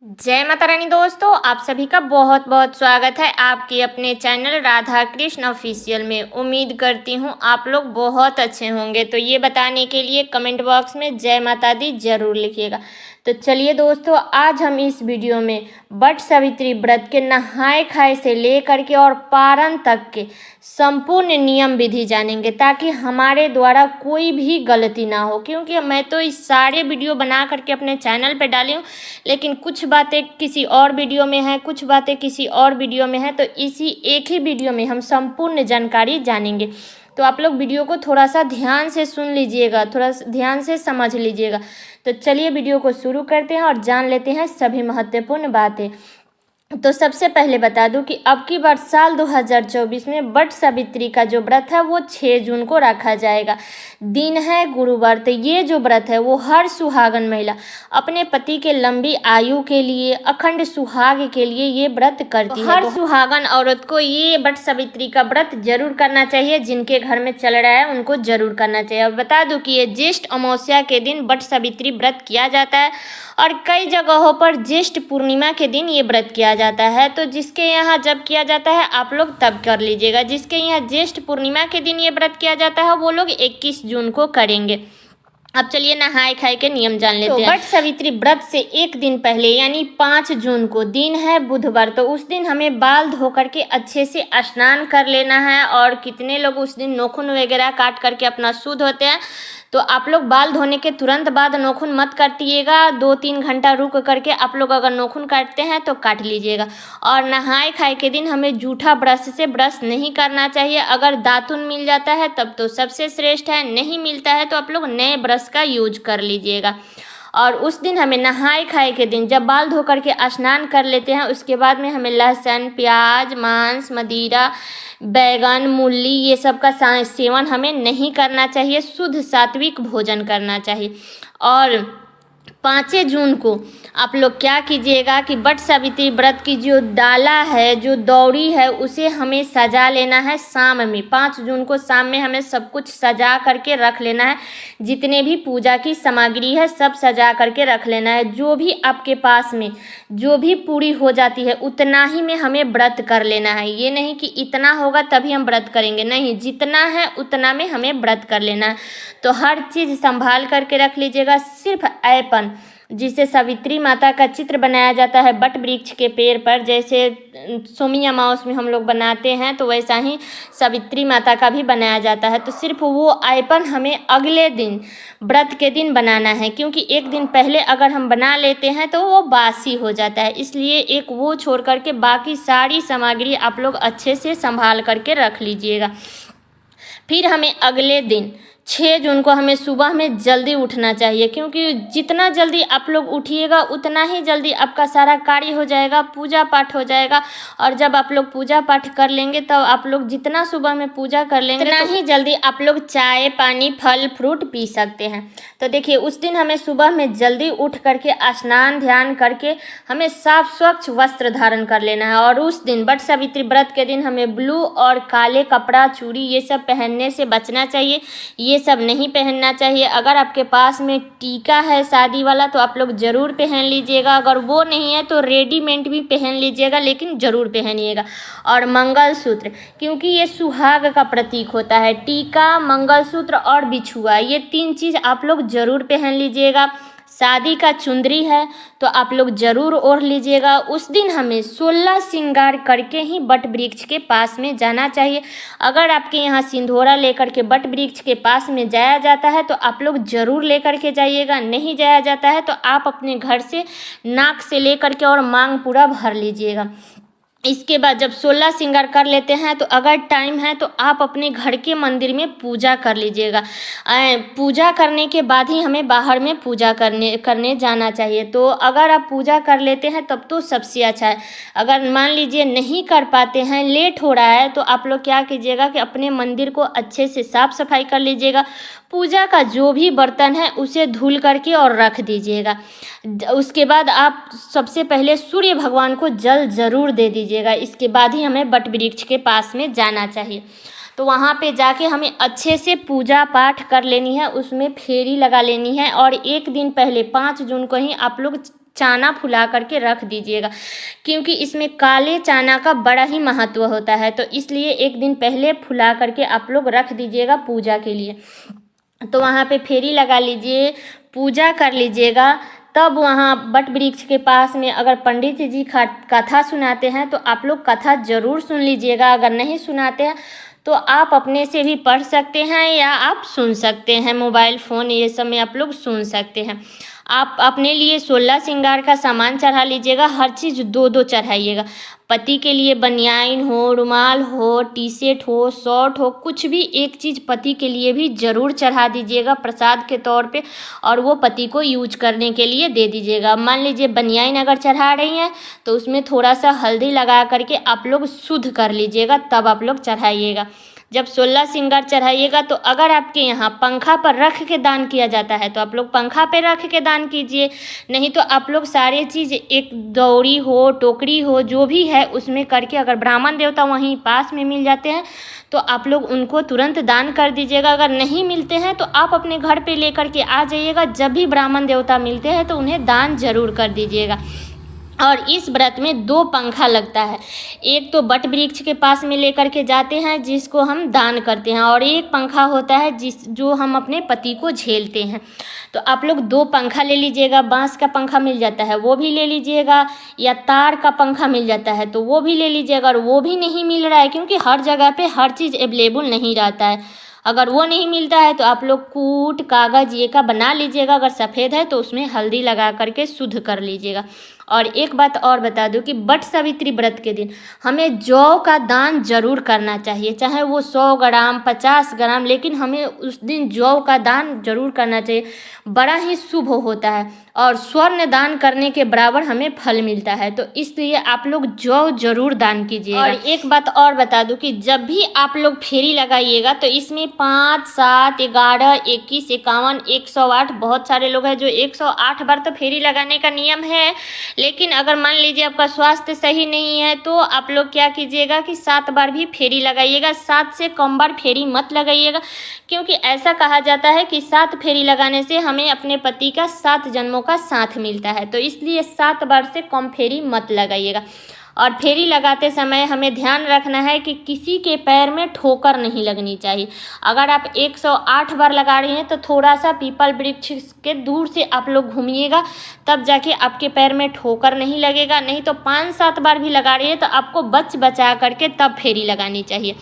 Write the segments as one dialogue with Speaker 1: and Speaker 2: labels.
Speaker 1: जय माता रानी दोस्तों, आप सभी का बहुत बहुत स्वागत है आपके अपने चैनल राधा कृष्ण ऑफिशियल में। उम्मीद करती हूँ आप लोग बहुत अच्छे होंगे। तो ये बताने के लिए कमेंट बॉक्स में जय माता दी जरूर लिखिएगा। तो चलिए दोस्तों, आज हम इस वीडियो में वट सावित्री व्रत के नहाए खाए से लेकर के और पारण तक के संपूर्ण नियम विधि जानेंगे, ताकि हमारे द्वारा कोई भी गलती ना हो। क्योंकि मैं तो इस सारे वीडियो बना करके अपने चैनल पे डाली हूँ, लेकिन कुछ बातें किसी और वीडियो में है, कुछ बातें किसी और वीडियो में है। तो इसी एक ही वीडियो में हम संपूर्ण जानकारी जानेंगे। तो आप लोग वीडियो को थोड़ा सा ध्यान से सुन लीजिएगा, थोड़ा ध्यान से समझ लीजिएगा। तो चलिए वीडियो को शुरू करते हैं और जान लेते हैं सभी महत्वपूर्ण बातें। तो सबसे पहले बता दूं कि अब की बार साल 2024 में वट सावित्री का जो व्रत है वो 6 जून को रखा जाएगा। दिन है गुरुवार। तो ये जो व्रत है वो हर सुहागन महिला अपने पति के लंबी आयु के लिए, अखंड सुहाग के लिए ये व्रत करती है। हर सुहागन औरत को ये वट सावित्री का व्रत जरूर करना चाहिए। जिनके घर में चल रहा है उनको जरूर करना चाहिए। और बता दूं कि ये ज्येष्ठ अमावस्या के दिन वट सावित्री व्रत किया जाता है और कई जगहों पर ज्येष्ठ पूर्णिमा के दिन ये व्रत किया जाता है। तो जिसके यहाँ जब किया जाता है आप लोग तब कर लीजिएगा। जिसके यहाँ ज्येष्ठ पूर्णिमा के दिन ये व्रत किया जाता है वो लोग 21 जून को करेंगे। अब चलिए नहाए खाए के नियम जान लेते हैं। वट सावित्री व्रत से एक दिन पहले यानी 5 जून को दिन है बुधवार। तो उस दिन हमें बाल धो करके अच्छे से स्नान कर लेना है। और कितने लोग उस दिन नाखून वगैरह काट करके अपना शुद्ध होते हैं, तो आप लोग बाल धोने के तुरंत बाद नाखून मत काटिएगा। 2-3 घंटा रुक करके आप लोग अगर नाखून काटते हैं तो काट लीजिएगा। और नहाए खाए के दिन हमें जूठा ब्रश से ब्रश नहीं करना चाहिए। अगर दातुन मिल जाता है तब तो सबसे श्रेष्ठ है, नहीं मिलता है तो आप लोग नए ब्रश का यूज कर लीजिएगा। और उस दिन हमें नहाए खाए के दिन जब बाल धो करके स्नान कर लेते हैं, उसके बाद में हमें लहसुन, प्याज, मांस, मदिरा, बैगन, मूली ये सब का सेवन हमें नहीं करना चाहिए। शुद्ध सात्विक भोजन करना चाहिए। और 5 जून को आप लोग क्या कीजिएगा कि वट सावित्री व्रत की जो डाला है, जो दौरी है, उसे हमें सजा लेना है शाम में। 5 जून को शाम में हमें सब कुछ सजा करके रख लेना है। जितने भी पूजा की सामग्री है सब सजा करके रख लेना है। जो भी आपके पास में जो भी पूरी हो जाती है उतना ही में हमें व्रत कर लेना है। ये नहीं कि इतना होगा तभी हम व्रत करेंगे, नहीं, जितना है उतना में हमें व्रत कर लेना है। तो हर चीज़ संभाल करके रख लीजिएगा। सिर्फ ऐपन जिसे सावित्री माता का चित्र बनाया जाता है वट वृक्ष के पेड़ पर, जैसे सोमी अमावस में हम लोग बनाते हैं, तो वैसा ही सावित्री माता का भी बनाया जाता है। तो सिर्फ वो आइपन हमें अगले दिन व्रत के दिन बनाना है। क्योंकि एक दिन पहले अगर हम बना लेते हैं तो वो बासी हो जाता है। इसलिए एक वो छोड़ करके बाकी सारी सामग्री आप लोग अच्छे से संभाल करके रख लीजिएगा। फिर हमें अगले दिन 6 जून को हमें सुबह में जल्दी उठना चाहिए। क्योंकि जितना जल्दी आप लोग उठिएगा उतना ही जल्दी आपका सारा कार्य हो जाएगा, पूजा पाठ हो जाएगा। और जब आप लोग पूजा पाठ कर लेंगे तब आप लोग जितना सुबह में पूजा कर लेंगे उतना ही जल्दी आप लोग चाय, पानी, फल फ्रूट पी सकते हैं। तो देखिए, उस दिन हमें सुबह में जल्दी उठ करके स्नान ध्यान करके हमें साफ स्वच्छ वस्त्र धारण कर लेना है। और उस दिन वट सावित्री व्रत के दिन हमें ब्लू और काले कपड़ा, चूड़ी ये सब पहनने से बचना चाहिए। ये सब नहीं पहनना चाहिए। अगर आपके पास में टीका है शादी वाला तो आप लोग ज़रूर पहन लीजिएगा। अगर वो नहीं है तो रेडीमेड भी पहन लीजिएगा, लेकिन ज़रूर पहनिएगा। और मंगलसूत्र, क्योंकि ये सुहाग का प्रतीक होता है। टीका, मंगलसूत्र और बिछुआ, ये 3 चीज़ आप लोग ज़रूर पहन लीजिएगा। शादी का चुंदरी है तो आप लोग ज़रूर ओढ़ लीजिएगा। उस दिन हमें 16 श्रृंगार करके ही वट वृक्ष के पास में जाना चाहिए। अगर आपके यहाँ सिंदूरा लेकर के वट वृक्ष के पास में जाया जाता है तो आप लोग ज़रूर लेकर के जाइएगा। नहीं जाया जाता है तो आप अपने घर से नाक से लेकर के और मांग पूरा भर लीजिएगा। इसके बाद जब 16 श्रृंगार कर लेते हैं तो अगर टाइम है तो आप अपने घर के मंदिर में पूजा कर लीजिएगा। पूजा करने के बाद ही हमें बाहर में पूजा करने जाना चाहिए। तो अगर आप पूजा कर लेते हैं तब तो सबसे अच्छा है। अगर मान लीजिए नहीं कर पाते हैं, लेट हो रहा है, तो आप लोग क्या कीजिएगा कि अपने मंदिर को अच्छे से साफ सफाई कर लीजिएगा। पूजा का जो भी बर्तन है उसे धुल करके और रख दीजिएगा। उसके बाद आप सबसे पहले सूर्य भगवान को जल ज़रूर दे दीजिएगा। इसके बाद ही हमें वट वृक्ष के पास में जाना चाहिए। तो वहाँ पे जाके हमें अच्छे से पूजा पाठ कर लेनी है, उसमें फेरी लगा लेनी है। और एक दिन पहले 5 जून को ही आप लोग चाना फुला करके रख दीजिएगा, क्योंकि इसमें काले चाना का बड़ा ही महत्व होता है। तो इसलिए एक दिन पहले फुला करके आप लोग रख दीजिएगा पूजा के लिए। तो वहाँ पे फेरी लगा लीजिए, पूजा कर लीजिएगा। तब वहाँ बट वृक्ष के पास में अगर पंडित जी कथा सुनाते हैं तो आप लोग कथा ज़रूर सुन लीजिएगा। अगर नहीं सुनाते हैं तो आप अपने से भी पढ़ सकते हैं या आप सुन सकते हैं, मोबाइल फ़ोन ये सब में आप लोग सुन सकते हैं। आप अपने लिए 16 श्रृंगार का सामान चढ़ा लीजिएगा, हर चीज़ 2-2 चढ़ाइएगा। पति के लिए बनियान हो, रुमाल हो, टी शर्ट हो, शर्ट हो, कुछ भी एक चीज़ पति के लिए भी ज़रूर चढ़ा दीजिएगा प्रसाद के तौर पे, और वो पति को यूज करने के लिए दे दीजिएगा। मान लीजिए बनियान अगर चढ़ा रही हैं तो उसमें थोड़ा सा हल्दी लगा करके आप लोग शुद्ध कर लीजिएगा, तब आप लोग चढ़ाइएगा। जब 16 श्रृंगार चढ़ाइएगा तो अगर आपके यहाँ पंखा पर रख के दान किया जाता है तो आप लोग पंखा पे रख के दान कीजिए, नहीं तो आप लोग सारे चीज़ एक दौरी हो, टोकरी हो, जो भी है उसमें करके, अगर ब्राह्मण देवता वहीं पास में मिल जाते हैं तो आप लोग उनको तुरंत दान कर दीजिएगा। अगर नहीं मिलते हैं तो आप अपने घर पे लेकर के आ जाइएगा, जब भी ब्राह्मण देवता मिलते हैं तो उन्हें दान जरूर कर दीजिएगा। और इस व्रत में 2 पंखा लगता है, एक तो बट वृक्ष के पास में लेकर के जाते हैं जिसको हम दान करते हैं, और एक पंखा होता है जो हम अपने पति को झेलते हैं। तो आप लोग 2 पंखा ले लीजिएगा। बांस का पंखा मिल जाता है वो भी ले लीजिएगा, या तार का पंखा मिल जाता है तो वो भी ले लीजिएगा। और वो भी नहीं मिल रहा है क्योंकि हर जगह पे हर चीज़ अवेलेबल नहीं रहता है, अगर वो नहीं मिलता है तो आप लोग कूट कागज़ ये का बना लीजिएगा। अगर सफ़ेद है तो उसमें हल्दी लगा करके शुद्ध कर लीजिएगा। और एक बात और बता दूं कि बट सावित्री व्रत के दिन हमें जौ का दान जरूर करना चाहिए, चाहे वो 100 ग्राम 50 ग्राम, लेकिन हमें उस दिन जौ का दान जरूर करना चाहिए। बड़ा ही शुभ होता है और स्वर्ण दान करने के बराबर हमें फल मिलता है। तो इसलिए आप लोग जौ जरूर दान कीजिएगा। और एक बात और बता दूं कि जब भी आप लोग फेरी लगाइएगा तो इसमें 5, 7, 11, 21, 51, 108, बहुत सारे लोग हैं जो 108 बार तो फेरी लगाने का नियम है, लेकिन अगर मान लीजिए आपका स्वास्थ्य सही नहीं है तो आप लोग क्या कीजिएगा कि 7 बार भी फेरी लगाइएगा। 7 से कम बार फेरी मत लगाइएगा, क्योंकि ऐसा कहा जाता है कि 7 फेरी लगाने से हमें अपने पति का 7 जन्मों का साथ मिलता है। तो इसलिए 7 बार से कम फेरी मत लगाइएगा। और फेरी लगाते समय हमें ध्यान रखना है कि किसी के पैर में ठोकर नहीं लगनी चाहिए। अगर आप 108 बार लगा रही हैं तो थोड़ा सा पीपल वृक्ष के दूर से आप लोग घूमिएगा, तब जाके आपके पैर में ठोकर नहीं लगेगा। नहीं तो 5-7 बार भी लगा रही है तो आपको बचा करके तब फेरी लगानी चाहिए।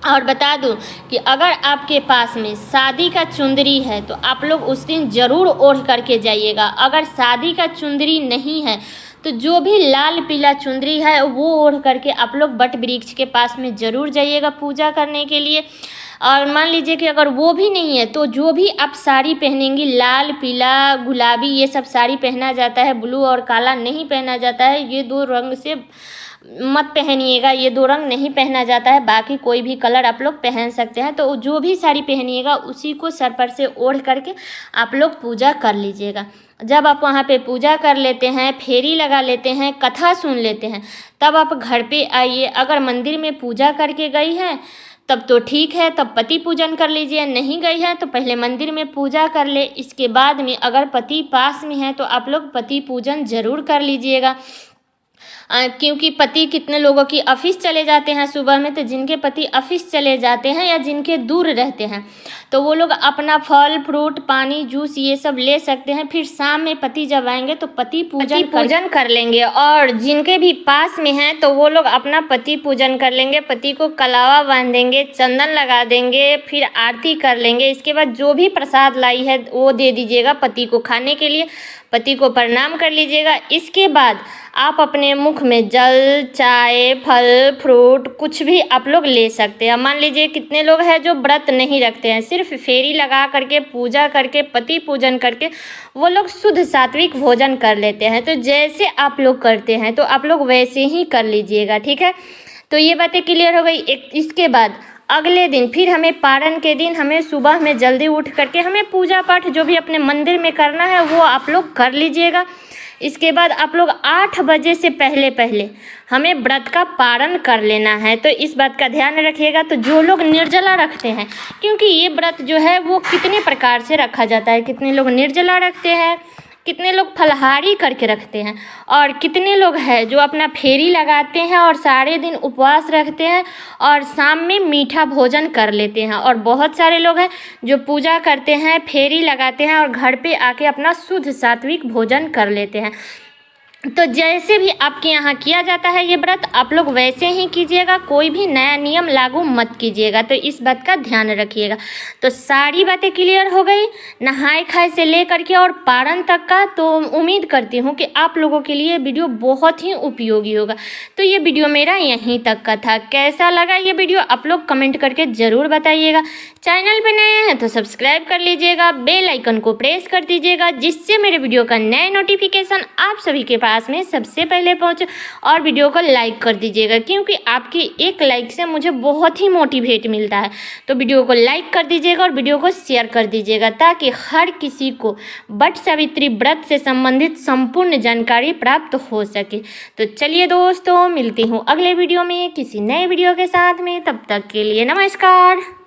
Speaker 1: और बता दूं कि अगर आपके पास में शादी का चुंदरी है तो आप लोग उस दिन ज़रूर ओढ़ करके जाइएगा। अगर शादी का चुंदरी नहीं है तो जो भी लाल पीला चुंदरी है वो ओढ़ करके आप लोग बट वृक्ष के पास में ज़रूर जाइएगा पूजा करने के लिए। और मान लीजिए कि अगर वो भी नहीं है तो जो भी आप साड़ी पहनेंगी, लाल पीला गुलाबी ये सब साड़ी पहना जाता है, ब्लू और काला नहीं पहना जाता है। ये 2 रंग से मत पहनिएगा, ये 2 रंग नहीं पहना जाता है। बाकी कोई भी कलर आप लोग पहन सकते हैं। तो जो भी साड़ी पहनिएगा उसी को सर पर से ओढ़ करके आप लोग पूजा कर लीजिएगा। जब आप वहाँ पे पूजा कर लेते हैं, फेरी लगा लेते हैं, कथा सुन लेते हैं, तब आप घर पे आइए। अगर मंदिर में पूजा करके गई हैं तब तो ठीक है, तब पति पूजन कर लीजिए। नहीं गई है तो पहले मंदिर में पूजा कर ले, इसके बाद में अगर पति पास में है तो आप लोग पति पूजन ज़रूर कर लीजिएगा। क्योंकि पति कितने लोगों की ऑफिस चले जाते हैं सुबह में, तो जिनके पति ऑफिस चले जाते हैं या जिनके दूर रहते हैं तो वो लोग अपना फल फ्रूट पानी जूस ये सब ले सकते हैं। फिर शाम में पति जब आएंगे तो पति पूजन कर लेंगे। और जिनके भी पास में हैं तो वो लोग अपना पति पूजन कर लेंगे, पति को कलावा बांधेंगे, चंदन लगा देंगे, फिर आरती कर लेंगे। इसके बाद जो भी प्रसाद लाई है वो दे दीजिएगा पति को खाने के लिए, पति को प्रणाम कर लीजिएगा। इसके बाद आप अपने मुख में जल, चाय, फल फ्रूट कुछ भी आप लोग ले सकते हैं। मान लीजिए कितने लोग हैं जो व्रत नहीं रखते हैं, सिर्फ फेरी लगा करके पूजा करके पति पूजन करके वो लोग शुद्ध सात्विक भोजन कर लेते हैं। तो जैसे आप लोग करते हैं तो आप लोग वैसे ही कर लीजिएगा, ठीक है। तो ये बातें क्लियर हो गई। इसके बाद अगले दिन फिर हमें पारण के दिन हमें सुबह में जल्दी उठ करके हमें पूजा पाठ जो भी अपने मंदिर में करना है वो आप लोग कर लीजिएगा। इसके बाद आप लोग 8 बजे से पहले हमें व्रत का पारण कर लेना है। तो इस बात का ध्यान रखिएगा। तो जो लोग निर्जला रखते हैं, क्योंकि ये व्रत जो है वो कितने प्रकार से रखा जाता है, कितने लोग निर्जला रखते हैं, कितने लोग फलाहारी करके रखते हैं और कितने लोग हैं जो अपना फेरी लगाते हैं और सारे दिन उपवास रखते हैं और शाम में मीठा भोजन कर लेते हैं। और बहुत सारे लोग हैं जो पूजा करते हैं, फेरी लगाते हैं और घर पे आके अपना शुद्ध सात्विक भोजन कर लेते हैं। तो जैसे भी आपके यहाँ किया जाता है ये व्रत, आप लोग वैसे ही कीजिएगा, कोई भी नया नियम लागू मत कीजिएगा। तो इस बात का ध्यान रखिएगा। तो सारी बातें क्लियर हो गई, नहाए खाए से लेकर के और पारण तक का। तो उम्मीद करती हूँ कि आप लोगों के लिए वीडियो बहुत ही उपयोगी होगा। तो ये वीडियो मेरा यहीं तक का था। कैसा लगा ये वीडियो आप लोग कमेंट करके ज़रूर बताइएगा। चैनल पर नए हैं तो सब्सक्राइब कर लीजिएगा, बेल आइकन को प्रेस कर दीजिएगा, जिससे मेरे वीडियो का नए नोटिफिकेशन आप सभी के पास में सबसे पहले पहुंचे। और वीडियो को लाइक कर दीजिएगा, क्योंकि आपकी एक लाइक से मुझे बहुत ही मोटिवेट मिलता है। तो वीडियो को लाइक कर दीजिएगा और वीडियो को शेयर कर दीजिएगा, ताकि हर किसी को वट सावित्री व्रत से संबंधित संपूर्ण जानकारी प्राप्त हो सके। तो चलिए दोस्तों, मिलती हूँ अगले वीडियो में किसी नए वीडियो के साथ में। तब तक के लिए नमस्कार।